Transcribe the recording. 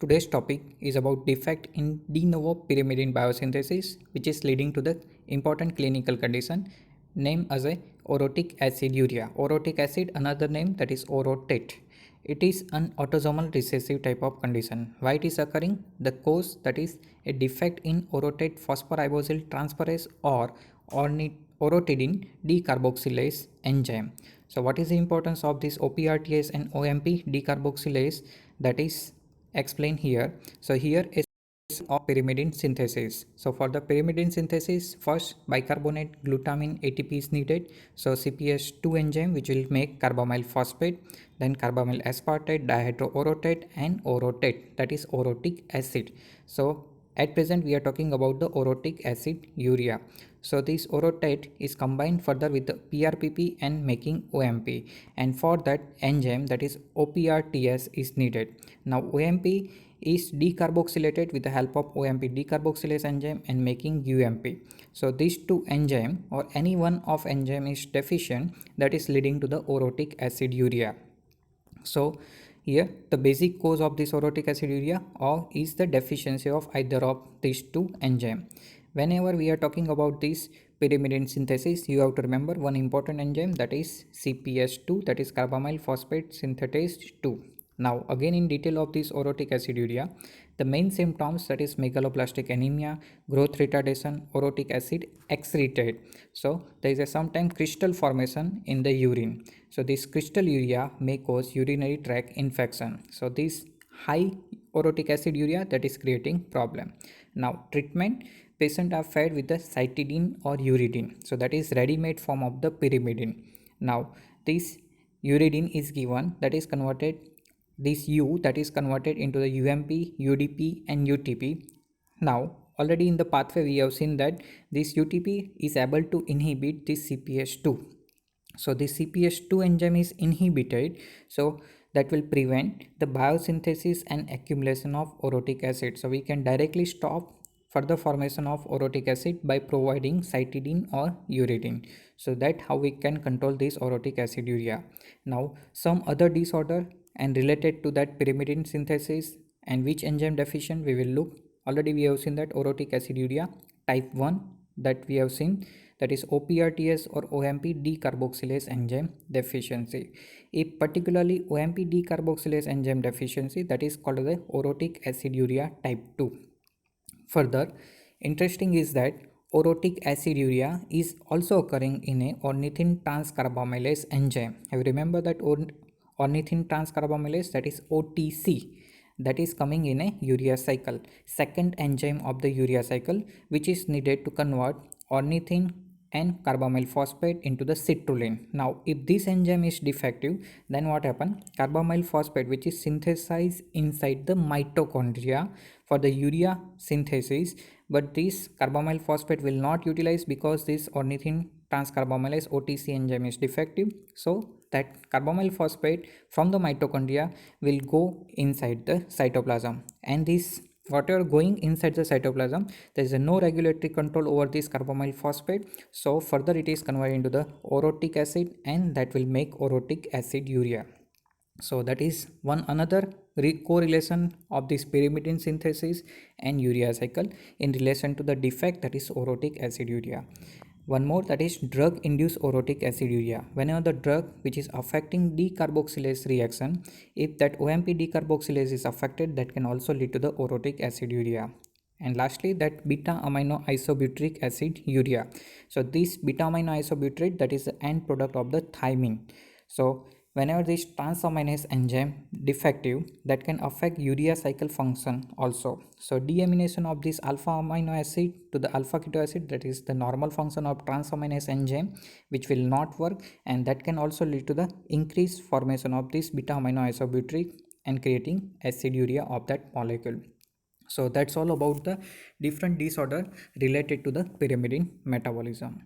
Today's topic is about defect in de novo pyrimidine biosynthesis, which is leading to the important clinical condition named as a orotic aciduria. Orotic acid, another name that is orotate. It is an autosomal recessive type of condition. Why it is occurring? The cause, that is a defect in orotate phosphoribosyl transferase or orotidine decarboxylase enzyme. So what is the importance of this OPRTase and OMP decarboxylase? That is explained here. So here is of pyrimidine synthesis. So for the pyrimidine synthesis, first bicarbonate glutamine ATP is needed. So CPS2 enzyme which will make carbamyl phosphate, then carbamyl aspartate, dihydroorotate and orotate, that is orotic acid. So at present we are talking about the orotic acid urea. So this orotate is combined further with the PRPP and making OMP, and for that enzyme, that is OPRTS, is needed. Now OMP is decarboxylated with the help of OMP decarboxylase enzyme and making UMP. So these two enzyme or any one of enzyme is deficient, that is leading to the orotic acid urea. So here the basic cause of this orotic aciduria or is the deficiency of either of these two enzyme. Whenever we are talking about this pyrimidine synthesis, you have to remember one important enzyme, that is CPS2, that is carbamyl phosphate synthetase 2. Now again in detail of this orotic aciduria, the main symptoms, that is megaloblastic anemia, growth retardation, orotic acid excreted. So there is a sometime crystal formation in the urine. So this crystal urea may cause urinary tract infection. So this high orotic acid urea, that is creating problem. Now treatment, patient are fed with the cytidine or uridine. So that is ready-made form of the pyrimidine. Now this uridine is given, that is converted, this U that is converted into the UMP, UDP and UTP. Now already in the pathway we have seen that this UTP is able to inhibit this CPS2. So this CPS2 enzyme is inhibited, so that will prevent the biosynthesis and accumulation of orotic acid. So we can directly stop further formation of orotic acid by providing cytidine or uridine. So that how we can control this orotic aciduria. Now some other disorder and related to that pyrimidine synthesis and which enzyme deficient we will look. Already we have seen that orotic aciduria type 1 that we have seen, that is OPRTS or OMP decarboxylase enzyme deficiency. If particularly OMP decarboxylase enzyme deficiency, that is called the orotic aciduria type 2. Further, interesting is that orotic aciduria is also occurring in a ornithine transcarbamylase enzyme. Have you remember that ornithine transcarbamylase, that is OTC, that is coming in a urea cycle, second enzyme of the urea cycle, which is needed to convert ornithine and carbamyl phosphate into the citrulline. Now if this enzyme is defective, then what happen? Carbamyl phosphate, which is synthesized inside the mitochondria for the urea synthesis, but this carbamyl phosphate will not utilize because this ornithine transcarbamylase OTC enzyme is defective. So that carbamyl phosphate from the mitochondria will go inside the cytoplasm, and this whatever going inside the cytoplasm, there is no regulatory control over this carbamyl phosphate. So further it is converted into the orotic acid, and that will make orotic acid urea. So that is one another correlation of this pyrimidine synthesis and urea cycle in relation to the defect, that is orotic aciduria. One more, that is drug induced orotic aciduria. Whenever the drug which is affecting decarboxylase reaction, if that OMP decarboxylase is affected, that can also lead to the orotic aciduria. And lastly, that beta amino isobutyric acid urea. So this beta amino isobutyric, that is the end product of the thymine. So whenever this transaminase enzyme defective, that can affect urea cycle function also. So deamination of this alpha amino acid to the alpha keto acid, that is the normal function of transaminase enzyme, which will not work, and that can also lead to the increased formation of this beta amino isobutyric and creating aciduria of that molecule. So that's all about the different disorder related to the pyrimidine metabolism.